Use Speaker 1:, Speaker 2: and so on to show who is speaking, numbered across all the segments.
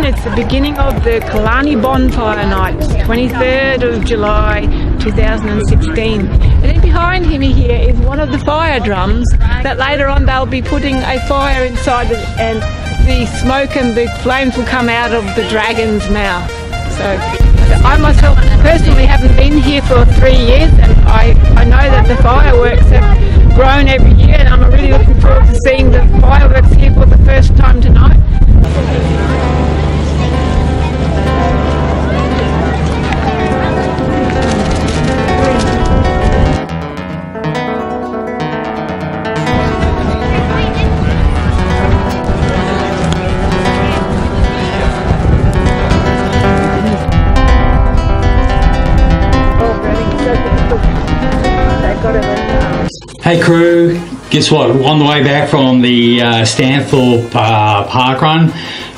Speaker 1: Brisbane. It's the beginning of the Killarney Bonfire night, 23rd of July 2016. And then behind him here is one of the fire drums that later on they'll be putting a fire inside it, and the smoke and the flames will come out of the dragon's mouth. So I myself personally haven't been here for 3 years, and I know that the fireworks have grown every year, and I'm really looking forward to seeing the fireworks here for the first time tonight.
Speaker 2: Hey crew, guess what? On the way back from the Stanthorpe Park run,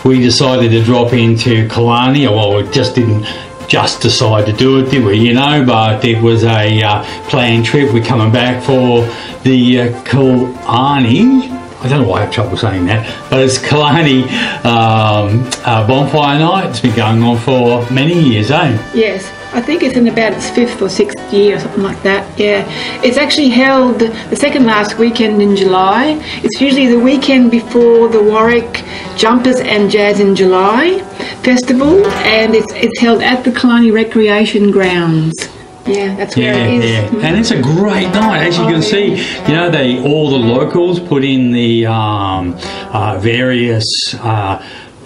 Speaker 2: we decided to drop into Killarney. Well, we just didn't just decide to do it, did we? You know, but it was a planned trip. We're coming back for the Killarney. I don't know why I have trouble saying that, but it's Killarney Bonfire night. It's been going on for many years, eh?
Speaker 1: Yes. I think it's in about its 5th or 6th year or something like that, yeah. It's actually held the second last weekend in July. It's usually the weekend before the Warwick Jumpers and Jazz in July festival, and it's held at the Killarney Recreation Grounds. Yeah, that's where it is.
Speaker 2: Yeah. And it's a great night, as you can see. You know, all the locals put in the various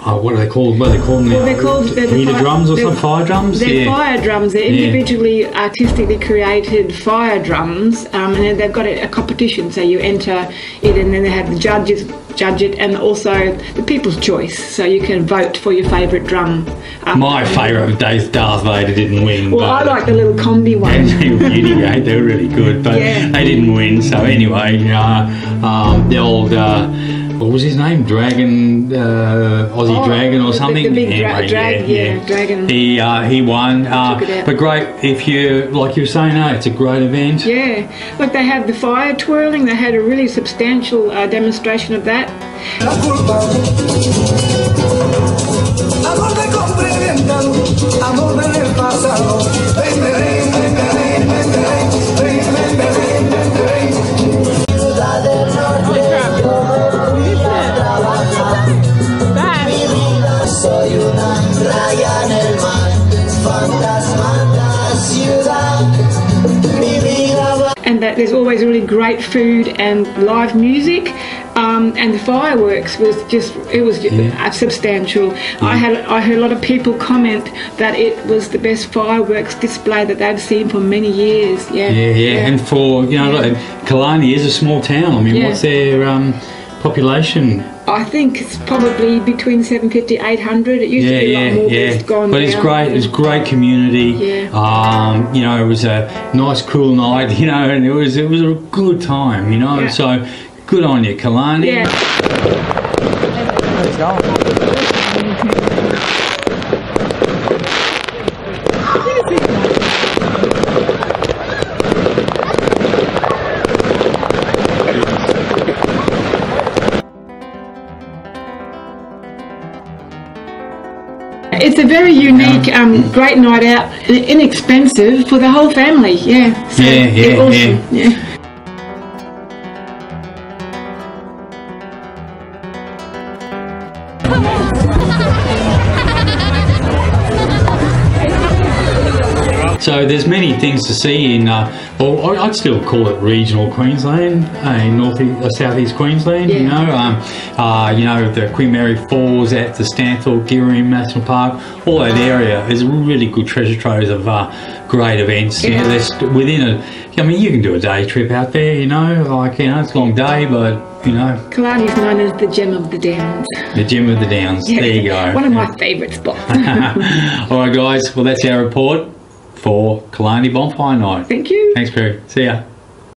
Speaker 2: what are they called? What are they called now? Well, they're called heater drums or some fire drums?
Speaker 1: They're fire drums. They're individually, artistically created fire drums, and then they've got a competition. So you enter it, and then they have the judges judge it, and also the people's choice. So you can vote for your favourite drum.
Speaker 2: My favourite of Darth Vader didn't win.
Speaker 1: Well, I like the little combi ones.
Speaker 2: They were beauty, eh? They were really good, but they didn't win. So anyway, the old. What was his name? Dragon, Aussie Dragon or something?
Speaker 1: The big Dragon.
Speaker 2: He won. But great, if you, like you were saying, it's a great event.
Speaker 1: Yeah, like they had the fire twirling. They had a really substantial demonstration of that. And that there's always really great food and live music, and the fireworks was just substantial. I heard a lot of people comment that it was the best fireworks display that they've seen for many years.
Speaker 2: And for look, Killarney is a small town. I mean, what's their population?
Speaker 1: I think it's probably between 750 and 800. It used to be a lot more, but it's gone
Speaker 2: But it's
Speaker 1: down.
Speaker 2: great. It's great community. It was a nice, cool night. And it was a good time. So good on you, Killarney. Let's go.
Speaker 1: It's a very unique, great night out, inexpensive for the whole family. Awesome.
Speaker 2: So there's many things to see in, I'd still call it regional Queensland, in southeast Queensland. The Queen Mary Falls at the Stanthorpe Killarney National Park, all that area is really good treasure troves of great events. There's within you can do a day trip out there. It's a long day, but
Speaker 1: Killarney's known as the gem of the Downs.
Speaker 2: The gem of the Downs. There you go.
Speaker 1: One of my favourite spots.
Speaker 2: All right, guys. Well, that's our report for Killarney Bonfire night.
Speaker 1: Thank you.
Speaker 2: Thanks, Perry. See ya.